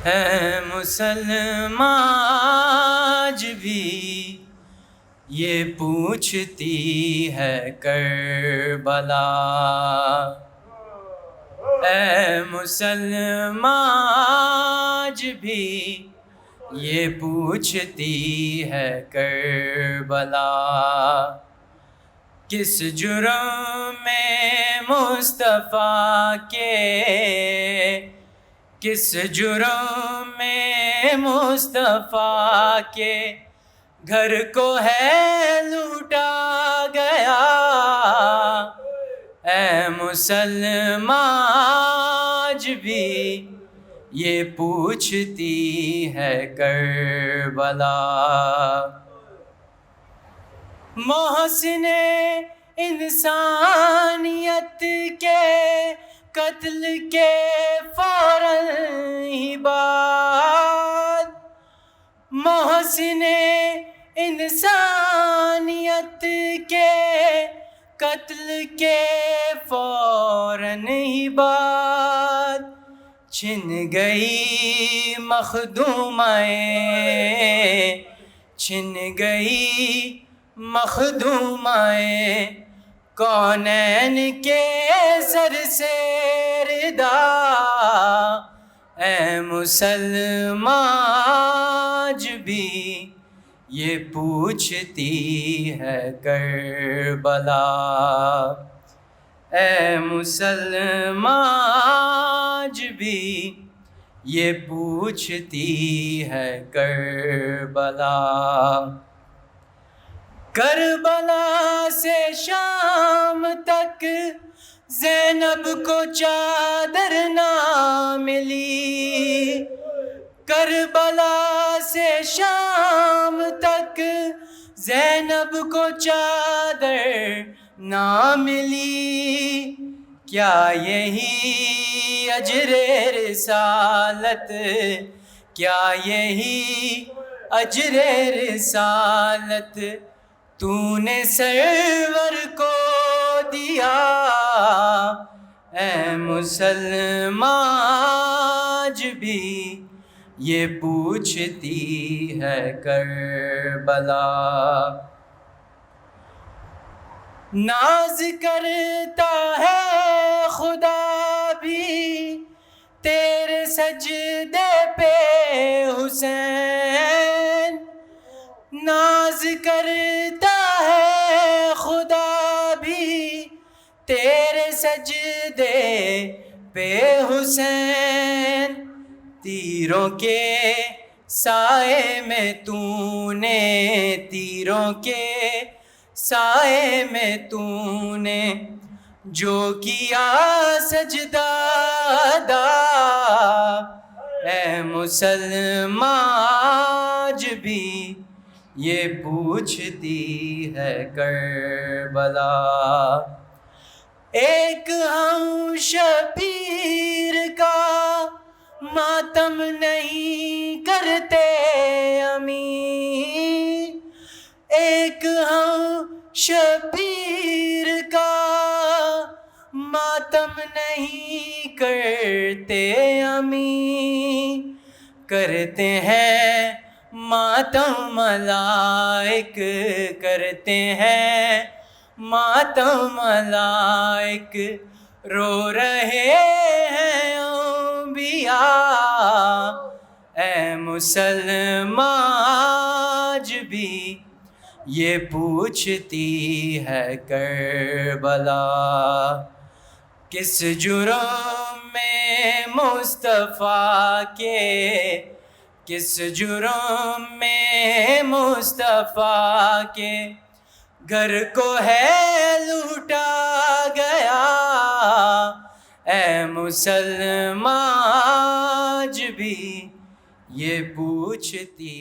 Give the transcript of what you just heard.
ہے مسلمان آج بھی یہ پوچھتی ہے کربلا، اے مسلمان آج بھی یہ پوچھتی ہے کربلا، کس جرم میں مصطفیٰ کے، کس جرم میں مصطفیٰ کے گھر کو ہے لوٹا گیا، اے مسلمان آج بھی یہ پوچھتی ہے کربلا، محسن انسانیت کے قتل کے فوراً ہی بعد، محسن انسانیت کے قتل کے فوراً ہی بعد چھن گئی مخدومیں، چھن گئی مخدومیں کونین کے سر سے ردا، اے مسلمان آج بھی یہ پوچھتی ہے کربلا، اے مسلمان آج بھی یہ پوچھتی ہے کربلا، کربلا سے شام تک زینب کو چادر نہ ملی، کربلا سے شام تک زینب کو چادر نہ ملی، کیا یہی اجر رسالت، کیا یہی اجر رسالت تو نے سرور کو دیا، اے مسلمان آج بھی یہ پوچھتی ہے کربلا، ناز کرتا ہے خدا بھی تیرے سجدے پہ حسین، ناز کرتا ہے خدا بھی تیرے سجدے پہ حسین، تیروں کے سائے میں تو نے، تیروں کے سائے میں تو نے جو کیا سجدہ ادا، اے مسلمان آج بھی یہ پوچھتی ہے کربلا، ایک ہم شبیر کا ماتم نہیں کرتے امین، ایک ہم شبیر کا ماتم نہیں کرتے امین، کرتے ہیں ماتم ملائک، کرتے ہیں ماتم ملائک، رو رہے ہیں انبیاء، اے مسلمان آج بھی یہ پوچھتی ہے کربلا، کس جرم میں مصطفیٰ کے، کس جرم میں مصطفیٰ کے گھر کو ہے لوٹا گیا، اے مسلمان آج بھی یہ پوچھتی